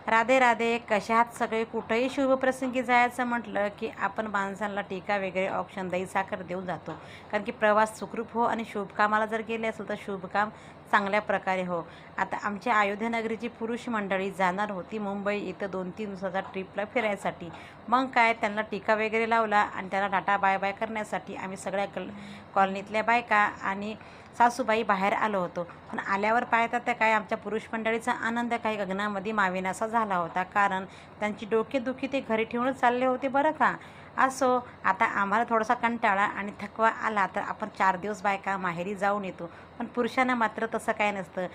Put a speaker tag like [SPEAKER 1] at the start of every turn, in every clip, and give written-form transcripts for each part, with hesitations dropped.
[SPEAKER 1] राधे राधे. कशा आहात सगळे? कुठंही शुभप्रसंगी जायचं म्हटलं की आपण माणसांना टीका वगैरे ऑप्शन दही साखर देऊन जातो. कारण की प्रवास सुखरूप हो आणि शुभकामाला जर गेले असेल तर शुभकाम चांगल्या प्रकारे हो. आता आमच्या अयोध्या नगरीची पुरुष मंडळी जाणार होती मुंबई इथं 2-3 दिवसाचा ट्रिपला फिरायसाठी. मग काय त्यांना टीका वगैरे लावला आणि त्यांना टाटा बाय बाय करण्यासाठी आम्ही सगळ्या कॉलनीतल्या बायका आणि सासूबाई बाहेर आलो होतो. पण आल्यावर पाहतात त्या काय आमच्या पुरुष मंडळीचा आनंद काही गगनामध्ये मावेनासा झाला होता. कारण त्यांची डोकेदुखी ते घरी ठेवूनच चालले होते बरं का. असो, आता आम्हाला थोडासा कंटाळा आणि थकवा आला तर आपण 4 दिवस बायका माहेरी जाऊन येतो. पण पुरुषांना मात्र तसं काय नसतं.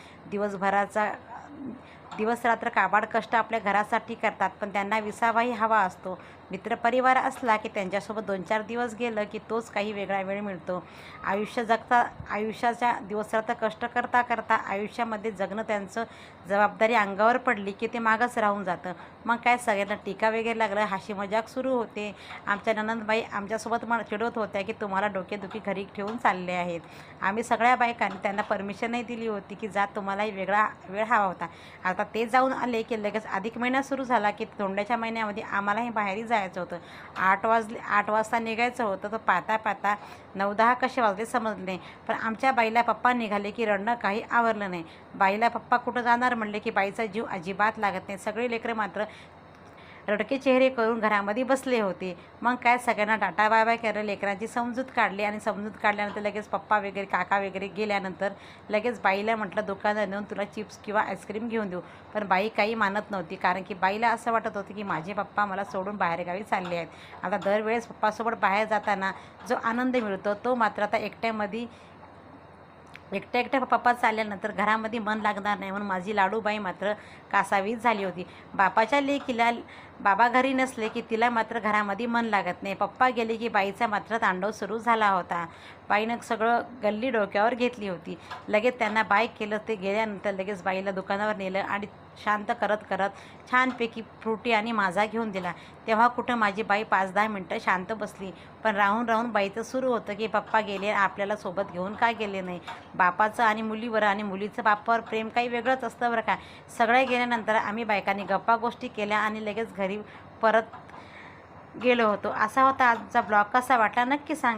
[SPEAKER 1] दिवस रात्र काबाड कष्ट आपल्या घरासाठी करतात, पण त्यांना विसावाही हवा असतो. मित्रपरिवार असला की त्यांच्यासोबत 2-4 दिवस गेलं की तोच काही वेगळा वेळ मिळतो. आयुष्याच्या दिवसरात्र कष्ट करता करता आयुष्यामध्ये जगणं त्यांचं जबाबदारी अंगावर पडली की ते मागच राहून जातं. मग काय सगळ्यांना टीका वगैरे लागलं, हाशी मजाक सुरू होते. आमच्या ननंदबाई आमच्यासोबत चिडवत होत्या की तुम्हाला डोकेदुखी घरी ठेवून चालले आहेत. आम्ही सगळ्या बायकांनी त्यांना परमिशनही दिली होती की जा, तुम्हालाही वेगळा वेळ हवा होता. आता ते जाऊन आले की लगेच अधिक महिना सुरू झाला की धोंड्याच्या महिन्यामध्ये आम्हालाही बाहेरही जायचं होतं. 8 वाजता निघायचं होतं, तर पाहता पाहता 9-10 कसे वाजले समजले नाही. पण आमच्या बाईला पप्पा निघाले की रडणं काही आवरलं नाही. बाईला पप्पा कुठं जाणार म्हणले की बाईचा जीव अजिबात लागत नाही. सगळे लेकरं मात्र रडके चेहरे करून घरामध्ये बसले होते. मग काय सगळ्यांना टाटा बाय बाय केलं, लेकरांची समजूत काढली आणि समजूत काढल्यानंतर लगेच पप्पा वगैरे काका वगैरे गेल्यानंतर लगेच बाईला म्हटलं दुकानात नेऊन तुला चिप्स किंवा आईस्क्रीम घेऊन देऊ. पण बाई काही मानत नव्हती. कारण की बाईला असं वाटत होतं की माझे पप्पा मला सोडून बाहेरगावी चालले आहेत. आता दरवेळेस पप्पासोबत बाहेर जाताना जो आनंद मिळतो तो मात्र आता एकट्या पप्पा चालल्यानंतर घरामध्ये मन लागणार नाही, म्हणून माझी लाडूबाई मात्र कासावीस झाली होती. बापाच्या लेकीला बाबा घरी नसले की तिला मात्र घरामध्ये मन लागत नाही. पप्पा गेले की बाईचा मात्र तांडव सुरू झाला होता. बाईनं सगळं गल्ली डोक्यावर घेतली होती. लगेच त्यांना बाय केलं. ते गेल्यानंतर लगेच बाईला दुकानावर नेलं आणि शांत करत करत छानपैकी फ्रुटी आणि माझा घेऊन दिला. तेव्हा कुठं माझी बाई 5-10 मिनटं शांत बसली. पण राहून बाईचं सुरू होतं की पप्पा गेले, आपल्याला सोबत घेऊन का गेले नाही. बापाचं आणि मुलीवर आणि मुलीचं बापावर प्रेम काही वेगळंच असतं बरं का. सगळे गेल्यानंतर आम्ही बायकांनी गप्पा गोष्टी केल्या आणि लगेच घरी परत गेलो होतो. असा होता आजचा ब्लॉग. कसा वाटला नक्की सांगा.